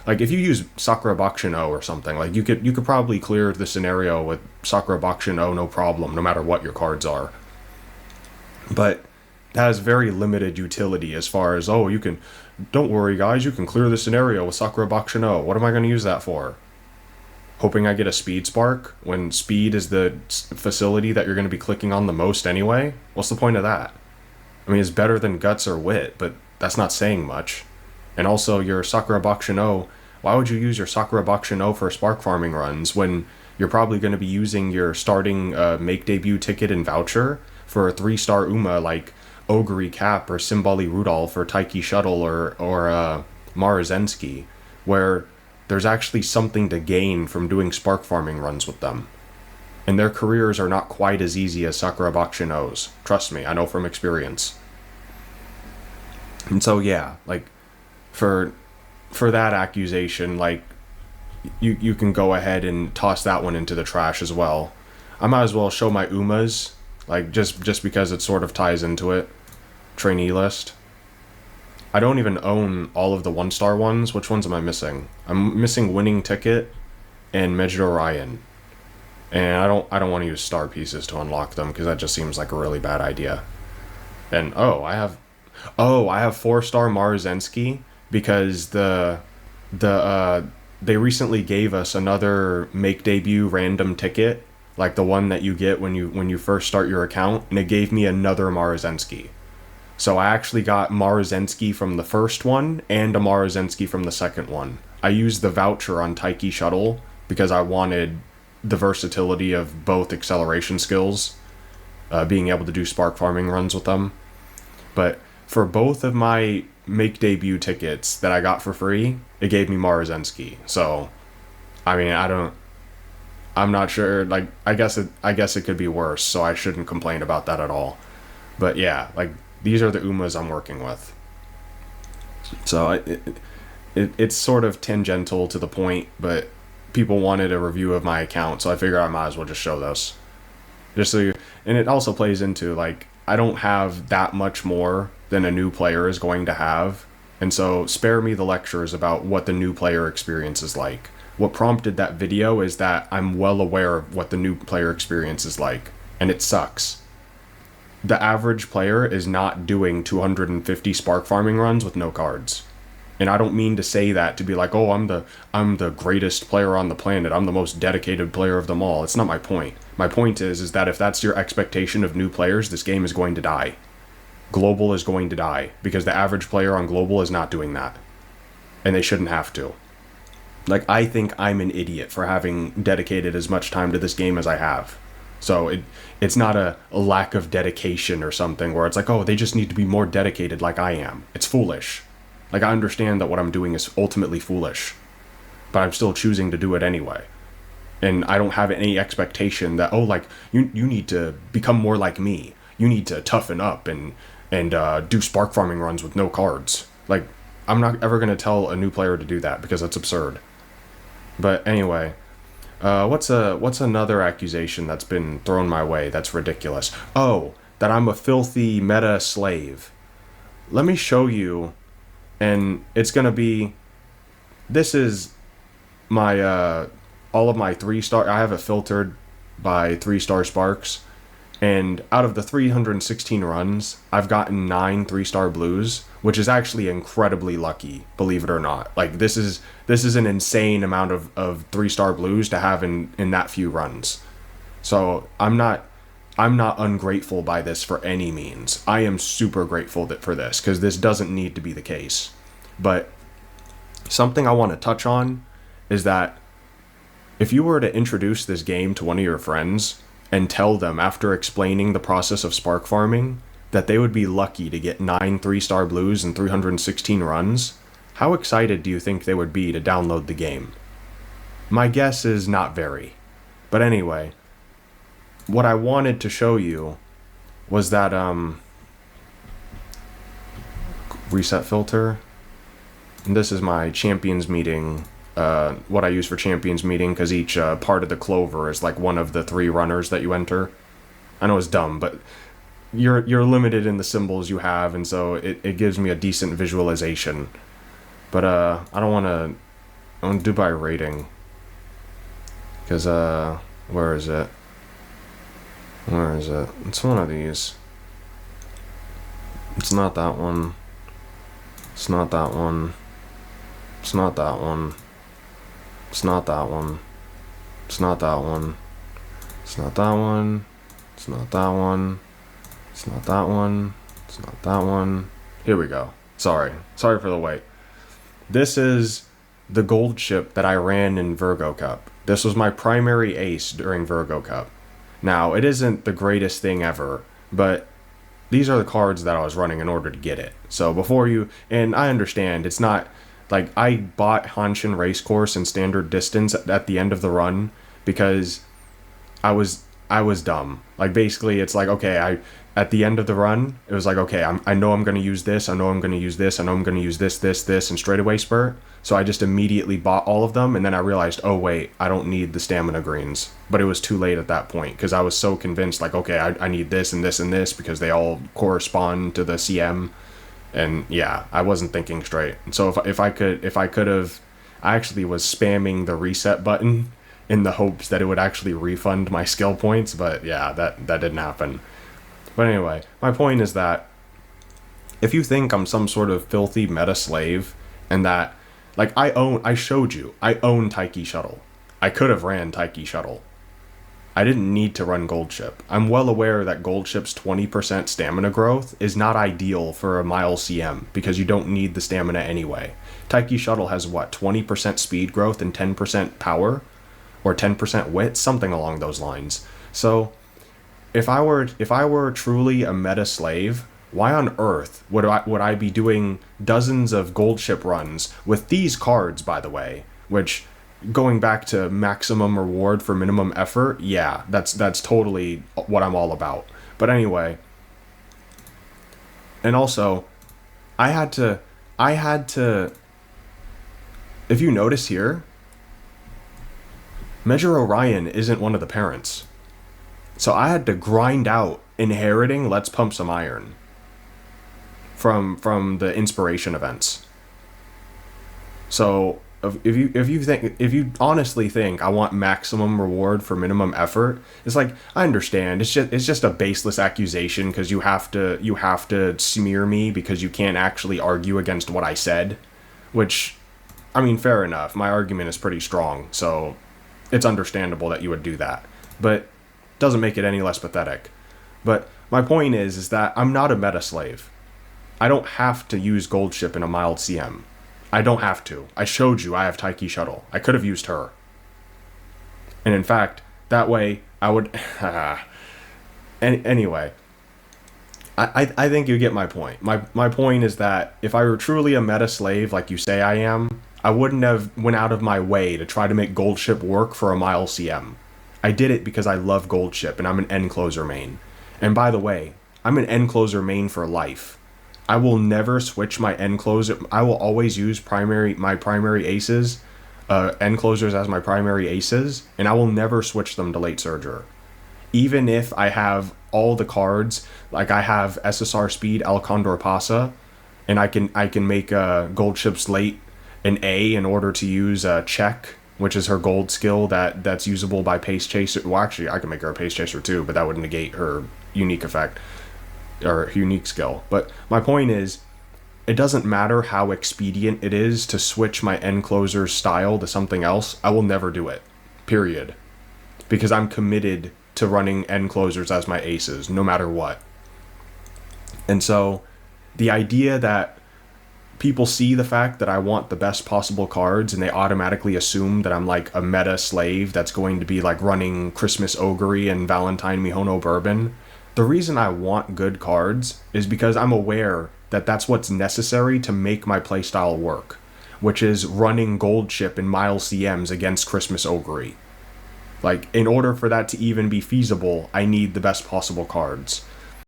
Like if you use Sakura Bakushin O or something, like you could probably clear the scenario with Sakura Bakushin O no problem, no matter what your cards are. But that has very limited utility as far as, oh, you can, don't worry guys, you can clear the scenario with Sakura Bakushin O. What am I going to use that for? Hoping I get a speed spark when speed is the facility that you're going to be clicking on the most anyway? What's the point of that? I mean, it's better than guts or wit, but that's not saying much. And also, your Sakura Bakushin O, why would you use your Sakura Bakushin O for spark farming runs when you're probably going to be using your starting make debut ticket and voucher for a 3-star Uma like Ogre Cap or Simbali Rudolph or Taiki Shuttle or Marazensky, where there's actually something to gain from doing spark farming runs with them. And their careers are not quite as easy as Sakura Bakushin O's. Trust me, I know from experience. And so yeah, like for that accusation, like you can go ahead and toss that one into the trash as well. I might as well show my Umas, like just because it sort of ties into it. Trainee list. I don't even own all of the 1-star ones. Which ones am I missing? I'm missing Winning Ticket and Megid Orion. And I don't want to use star pieces to unlock them because that just seems like a really bad idea. And I have 4-star Marzensky because they recently gave us another make debut random ticket, like the one that you get when you first start your account, and it gave me another Marzensky. So I actually got Marazensky from the first one and a Marazensky from the second one. I used the voucher on Taiki Shuttle because I wanted the versatility of both acceleration skills, being able to do spark farming runs with them. But for both of my make debut tickets that I got for free, it gave me Marazensky. So, I mean, I'm not sure. Like, I guess it could be worse. So I shouldn't complain about that at all. But yeah, like, these are the Umas I'm working with. So it's sort of tangential to the point, but people wanted a review of my account, so I figured I might as well just show this. And it also plays into, like, I don't have that much more than a new player is going to have, and so spare me the lectures about what the new player experience is like. What prompted that video is that I'm well aware of what the new player experience is like, and it sucks. The average player is not doing 250 spark farming runs with no cards. And I don't mean to say that to be like, oh, I'm the greatest player on the planet. I'm the most dedicated player of them all. It's not my point. My point is that if that's your expectation of new players, this game is going to die. Global is going to die because the average player on Global is not doing that. And they shouldn't have to. Like, I think I'm an idiot for having dedicated as much time to this game as I have. So it's not a lack of dedication or something where it's like, oh, they just need to be more dedicated like I am. It's foolish. Like, I understand that what I'm doing is ultimately foolish, but I'm still choosing to do it anyway. And I don't have any expectation that, oh, like, you need to become more like me. You need to toughen up and do spark farming runs with no cards. Like, I'm not ever going to tell a new player to do that because that's absurd. But anyway, what's another accusation that's been thrown my way that's ridiculous? Oh, that I'm a filthy meta slave. Let me show you, and it's gonna be, this is my, all of my 3-star, I have it filtered by 3-star sparks, and out of the 316 runs, I've gotten 9 3-star blues, which is actually incredibly lucky, believe it or not. Like, this is an insane amount of 3-star blues to have in that few runs. So I'm not ungrateful by this for any means. I am super grateful for this, because this doesn't need to be the case. But something I want to touch on is that if you were to introduce this game to one of your friends and tell them after explaining the process of spark farming that they would be lucky to get 9 3-star blues and 316 runs, how excited do you think they would be to download the game? My guess is not very. But anyway, what I wanted to show you was that, reset filter. And this is my champions meeting, what I use for champions meeting, because each part of the clover is like one of the 3 runners that you enter. I know it's dumb, but you're limited in the symbols you have, and so it gives me a decent visualization. But I don't want to I want to do by rating. Because, where is it? Where is it? It's one of these. It's not that one. It's not that one. It's not that one. It's not that one. It's not that one. It's not that one. It's not that one. It's not that one. It's not that one. Here we go. Sorry for the wait. This is the gold chip that I ran in Virgo Cup. This was my primary ace during Virgo Cup. Now, it isn't the greatest thing ever, but these are the cards that I was running in order to get it. So before you, and I understand, it's not, like, I bought Hanshin Racecourse and Standard Distance at the end of the run because I was dumb. Like, basically, it's like, okay, at the end of the run, it was like, okay, I know I'm going to use this, I know I'm going to use this, I know I'm going to use this, and straightaway spurt. So I just immediately bought all of them, and then I realized, oh wait, I don't need the stamina greens. But it was too late at that point, because I was so convinced, like, okay, I need this and this and this, because they all correspond to the CM. And yeah, I wasn't thinking straight. And so if I could have, I actually was spamming the reset button in the hopes that it would actually refund my skill points, but yeah, that didn't happen. But anyway, my point is that if you think I'm some sort of filthy meta slave, and that, like, I showed you, I own Taiki Shuttle. I could have ran Taiki Shuttle. I didn't need to run Gold Chip. I'm well aware that Gold Chip's 20% stamina growth is not ideal for a mile CM, because you don't need the stamina anyway. Taiki Shuttle has, what, 20% speed growth and 10% power? Or 10% wit? Something along those lines. So, if I were truly a meta slave, why on earth would I be doing dozens of gold chip runs with these cards, by the way, which, going back to maximum reward for minimum effort, yeah, that's totally what I'm all about. But anyway, and also, I had to, if you notice here, Measure Orion isn't one of the parents. So I had to grind out inheriting Let's Pump Some Iron from the inspiration events. So if you honestly think I want maximum reward for minimum effort, it's like, I understand, it's just a baseless accusation, because you have to smear me because you can't actually argue against what I said, which, I mean, fair enough. My argument is pretty strong, so it's understandable that you would do that, but doesn't make it any less pathetic. But my point is that I'm not a meta slave. I don't have to use Gold Chip in a mild CM. I don't have to. I showed you I have Taiki Shuttle. I could have used her. And in fact, that way I would... Anyway, I think you get my point. My point is that if I were truly a meta slave like you say I am, I wouldn't have went out of my way to try to make Gold Chip work for a mile CM. I did it because I love Gold Chip and I'm an end closer main. And by the way, I'm an end closer main for life. I will never switch my end closer. I will always use my primary aces, end closers as my primary aces, and I will never switch them to late surger. Even if I have all the cards, like I have SSR Speed, El Condor Pasa, and I can make Gold Chip's late an A in order to use Check, which is her gold skill that's usable by Pace Chaser. Well, actually, I can make her a Pace Chaser too, but that would negate her unique effect, or unique skill. But my point is, it doesn't matter how expedient it is to switch my end closer style to something else, I will never do it. Period. Because I'm committed to running end closers as my aces, no matter what. And so, the idea that people see the fact that I want the best possible cards and they automatically assume that I'm like a meta slave that's going to be like running Christmas Ogre and Valentine Mihono Bourbon. The reason I want good cards is because I'm aware that that's what's necessary to make my playstyle work, which is running Gold Chip in mile CMs against Christmas Ogre. Like, in order for that to even be feasible, I need the best possible cards.